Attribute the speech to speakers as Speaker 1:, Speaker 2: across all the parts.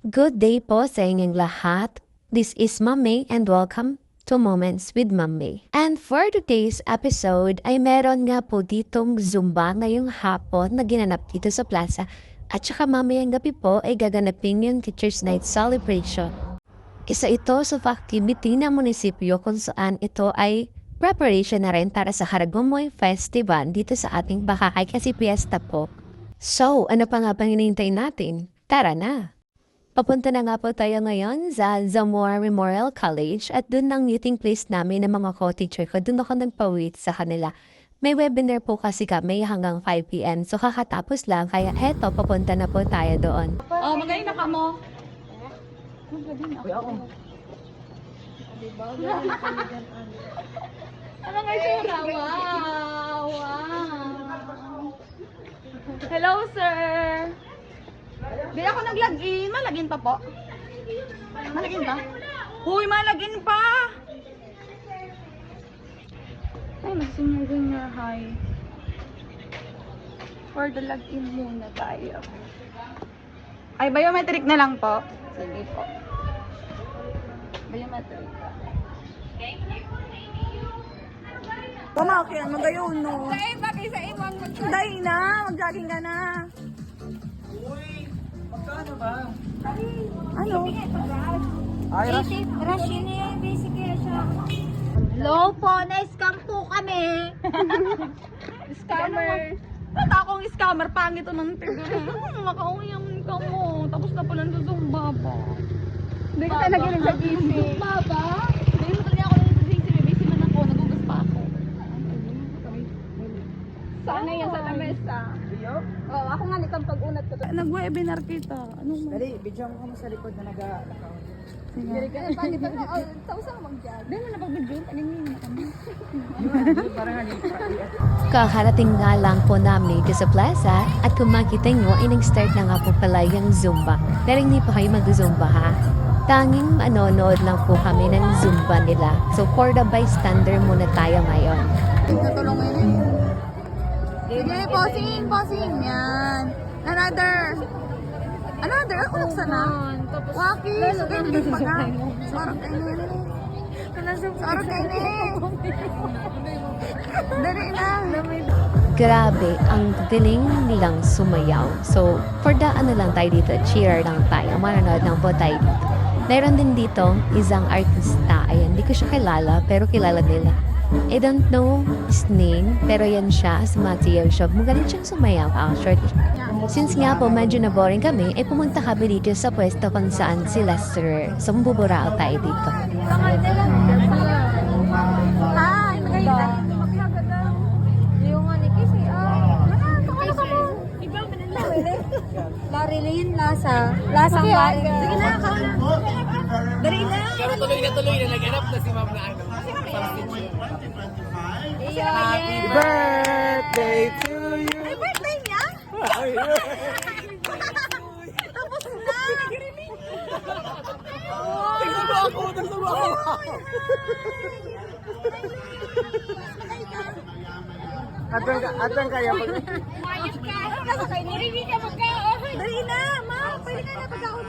Speaker 1: Good day po sa inyong lahat. This is Mami and welcome to Moments with Mami. And for today's episode ay meron nga po ditong Zumba ngayong hapon na ginanap dito sa plaza. At saka mamayang gabi po ay gaganapin yung Teacher's Night Celebration. Isa ito sa activity ng munisipyo kung saan ito ay preparation na rin para sa Haragumoy Festival dito sa ating Bakakay kasi fiesta po. So, ano pa nga pang hinihintay natin? Tara na! Papunta na nga po tayo ngayon sa Zamora Memorial College at dun ang meeting place namin ng mga co-teacher ko. Dun ako nagpa-wait sa kanila. May webinar po kasi kami hanggang 5 p.m. So kakatapos lang kaya heto papunta na po tayo doon.
Speaker 2: Oh, magayon na ka mo. Ano nga sila? Wow! Wow! Hello, sir! Di ako nag-login. Malagin pa po. Malagin pa? Huy, malagin pa! Ay, mag-senior high. For the login muna tayo. Ay, biometric na lang po. Sige po. Biometric. Pumakyan, magayon, no? Dahil bagay sa imang dahil na, mag-jogging ka na.
Speaker 3: Uy, magkano ba?
Speaker 2: Ano?
Speaker 3: Ay,
Speaker 4: Rush yun na yung basic siya. Hello po, na-scam po kami.
Speaker 2: Scammer. Bata akong scammer, pangit ito ng tigil. Makauyan ka mo. Tapos na pala sa Zumba pa. Hindi ka naginig sa GC. Zumba ba? Hindi mo talaga ako naginig sa GC. May busy man ako. Nagugas pa ako. Saan na yan sa lamesa? Oo, ako nga nitang pag-unat ko. Nag-webinar kita. Ano mo?
Speaker 3: dali, bidyo mo sa likod na naka-account.
Speaker 2: Sige. Pangit ako. Sa usang mag-jog. Dahil mo na pag-video. Paningin na kami.
Speaker 3: Parang hani.
Speaker 1: Kakarating nga lang po namin dito sa plaza at kung makita nyo ay nag-start na nga po pala yung Zumba. Pero hindi pa kayo mag-Zumba ha. Tanging manonood lang po kami ng Zumba nila. So for the bystander muna tayo ngayon.
Speaker 2: Natulong mo yun eh. Sige, posing, posing. Yan. Another. Another? Ako sana. Waki. Sige, hindi pa ka. Sarap kayo nila. Sarap kayo nila. Dari na.
Speaker 1: Grabe, ang galing nilang sumayaw. So, for the ano lang tayo dito, cheer lang tayo. Manonood lang po tayo dito. Meron din dito isang artista. Ayan, di ko siya kilala, pero kilala nila. I don't know his name, pero yan siya, si Matthew Shop. Magaling siyang sumayaw, actually. Since nga po medyo na-boring kami, pumunta kami dito sa pwesto kung saan si Lester. So, mabuburao tayo dito.
Speaker 2: Hi, maganda.
Speaker 4: Yung ano, kasi, Larilin, lasa. Lasang larilin. Sige na, kauna. Dali na.
Speaker 3: Pero tuloy na nag-anap na si ma'am na ano.
Speaker 4: Happy
Speaker 3: Birthday to you!
Speaker 2: Ay, birthday niya? Tapos na.
Speaker 3: Nagsubo ako! Atang kaya pag...
Speaker 4: Mayos ka. Nasa kayo, narinig ka magkaon.
Speaker 2: Dali na, ma. Pwede ka na pagkaon.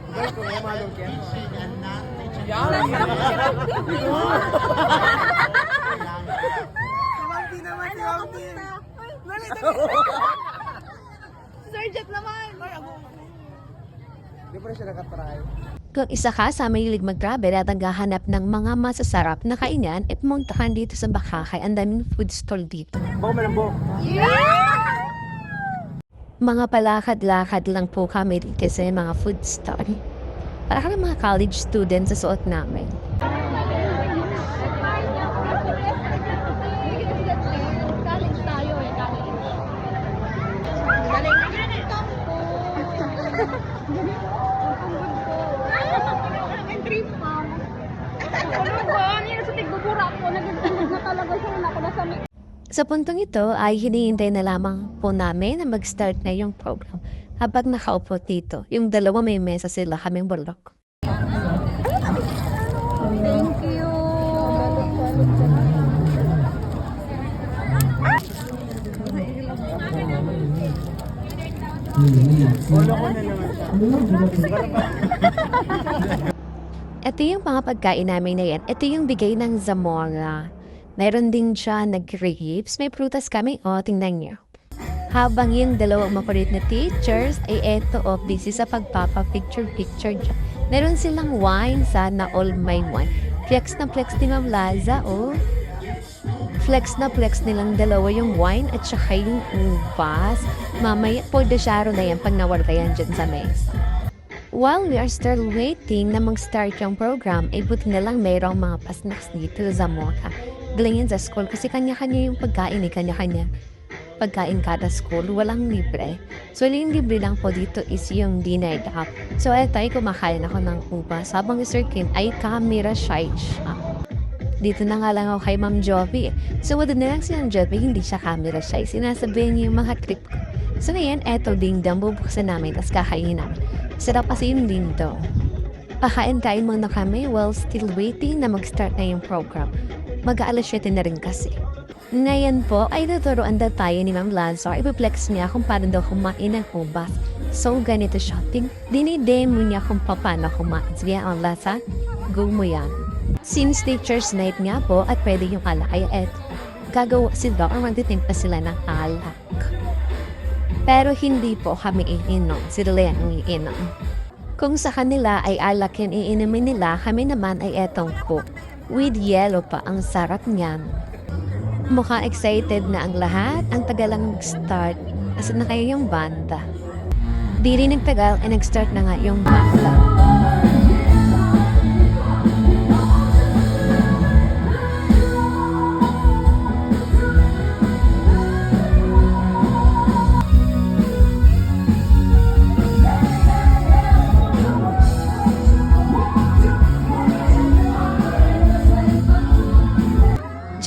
Speaker 3: Dahil kung namalong kaya. Si naman, si Mami.
Speaker 2: Sir Jet naman.
Speaker 3: Di pa rin siya nakatry.
Speaker 1: Kung isa ka sa mahilig mag-travel at naghahanap ng mga masasarap na kainan, pumuntahan dito sa Bakakay. Ang daming food stall dito.
Speaker 3: Bako man ang buhok.
Speaker 1: Mga palakad-lakad lang po kami dito sa mga food stall. Para kami mga college students sa suot namin.
Speaker 2: College tayo eh, college. Galing na yan ito po. Ang trip ma'am. Ano ba? Yan sa tigbubura ko. Nagagulog na talaga siya. Wala ko na sa
Speaker 1: Sa puntong ito ay hinihintay na lamang po namin na mag-start na yung program. Habang nakaupo dito, yung dalawa may mesa sila kaming bulok.
Speaker 2: Thank you.
Speaker 3: Wala ko na naman siya.
Speaker 1: Ito yung mga pagkain namin na yan. Ito yung bigay ng Zamora. Meron din siya nag-grapes. May prutas kami. O, tingnan niyo. Habang yung dalawang makulit na teachers ay eto busy sa pagpapa-picture-picture dyan. Meron silang wine sana all my wine. Flex na flex ni Ma'am Laza, Flex na flex nilang dalawa yung wine at saka yung ubas. Mamaya po desyaro na yan pag nawala yan dyan sa mess. While we are still waiting na mag-start yung program, ay buti na lang mayroong mga pasnaks dito sa Mocha. Galing yan sa school kasi kanya-kanya yung pagkain kanya-kanya. Pagkain kada school, walang libre. So, yung libre lang po dito is yung dinner up. So, eto ay kumakain ako ng ubas. Habang Sir Kim ay camera shy siya. Dito na nga lang ako kay Ma'am Jovi. So, wala na lang si Ma'am Jovi, hindi siya camera shy. Sinasabihin niya yung mga trip ko. So, ngayon, eto ding dang bubuksan namin, tapos kakainin namin. Sarap kasi yung lindo. Pakain-kain muna kami while still waiting na mag-start na yung program. Mag-aalas 7 na rin kasi. Ngayon po, ay tuturuan daw tayo ni Ma'am Lazar. Ipiplex niya kung paano daw kumain ng ubas. So, ganito siya. Dinidemo niya kung paano kumain. Sige, ang Lazar, go mo yan. Since teacher's night nga po at pwede yung alak, kaya gagawa sila or magtitimpa sila ng alak. Pero hindi po kami iinom. Sila ang iinom. Kung sa kanila ay alak yung iinumin nila, kami naman ay etong coke. With yellow pa, ang sarap niyan. Mukhang excited na ang lahat. Ang tagal lang nag-start. Asan na kayo yung banda? Di rin nagtagal ay nag-start na nga yung banda.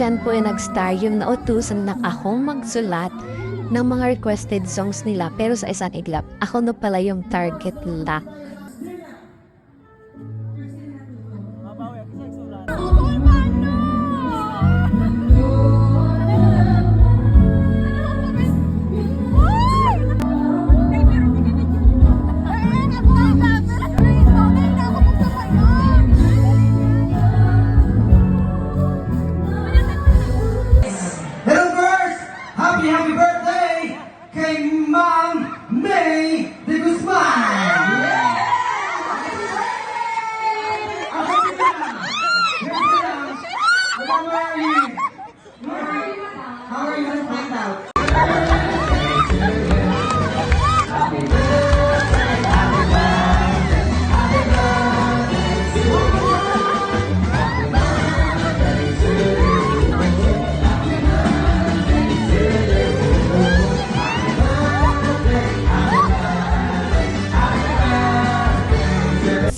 Speaker 1: Diyan po yung nag-star yung nautusan na akong magsulat ng mga requested songs nila pero sa isang iglap. Ako na pala yung target lock.
Speaker 3: Happy birthday kay Ma'am May de Guzman! How are you gonna find out?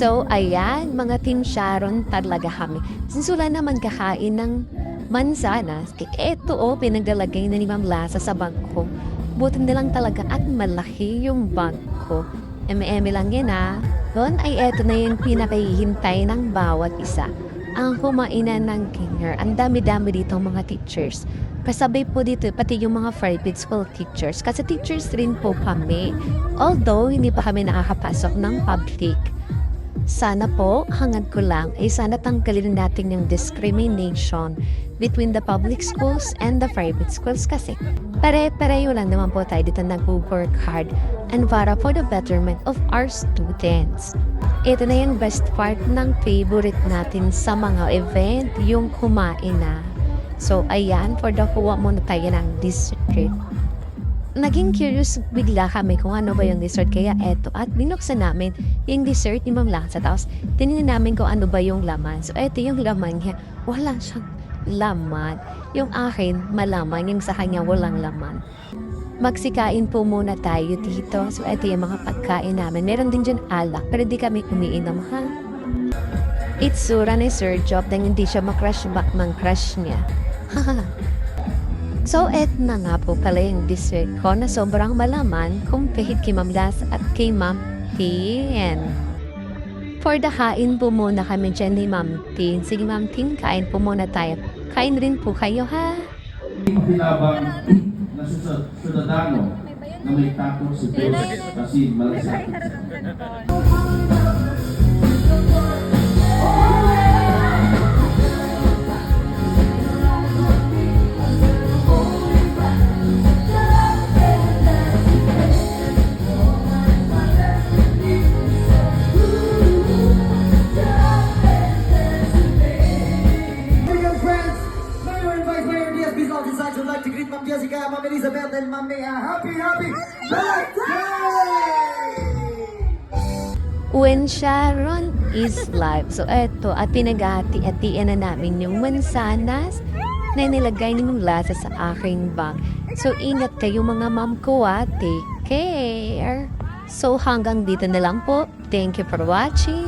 Speaker 1: So, ayan, mga Team Sharon talaga kami. Since wala naman kakain ng mansanas, eto pinagdalagay na ni Ma'am Laza sa bangko. Buti na lang talaga at malaki yung bangko. Eme-eme lang yan Doon ay eto na yung pinakahihintay ng bawat isa. Ang kumainan ng dinner. Ang dami-dami dito mga teachers. Kasabay po dito pati yung mga private school teachers. Kasi teachers rin po kami. Although hindi pa kami nakakapasok ng public. Sana po, hangad ko lang, ay sana tanggalin natin yung discrimination between the public schools and the private schools kasi pare-pareho lang naman po tayo dito nag-work hard and para for the betterment of our students. Ito na yung best part ng favorite natin sa mga event, yung kumain na. So, ayan, for the kuha muna tayo ng dessert. Naging curious bigla kami kung ano ba yung dessert kaya eto at binuksan namin yung dessert ni Ma'am Laza tapos tinignan namin kung ano ba yung laman. So eto yung laman niya, wala siyang laman. Yung akin malaman, yung sa kanya walang laman. Magsikain po muna tayo dito. So eto yung mga pagkain namin. Meron din dyan alak pero di kami umiinom Itsura ni Sir Job dahil hindi siya makrush back ng crush niya. So, na nga po pala yung dessert ko na sobrang malaman compared kay Ma'am Laza at kay Ma'am Tin. For the kain po muna kami dyan ni Ma'am Tin. Sige Ma'am Tin, kain po muna tayo. Kain rin po kayo ha?
Speaker 5: Pinabang na Ciudadano na may tapon si Diyos kasi malasakit siya.
Speaker 3: Dear friends, Mayor and Vice Mayor Diaz Bizal decides would like to greet Ma'am Jessica, Ma'am Elizabeth, and Ma'am May a happy birthday!
Speaker 1: When Sharon is live. So eto, at pinag-ati-atian na namin yung mansanas na nilagay nimong lasa sa aking bag. So ingat kayo mga ma'am ko Take care! So hanggang dito na lang po. Thank you for watching.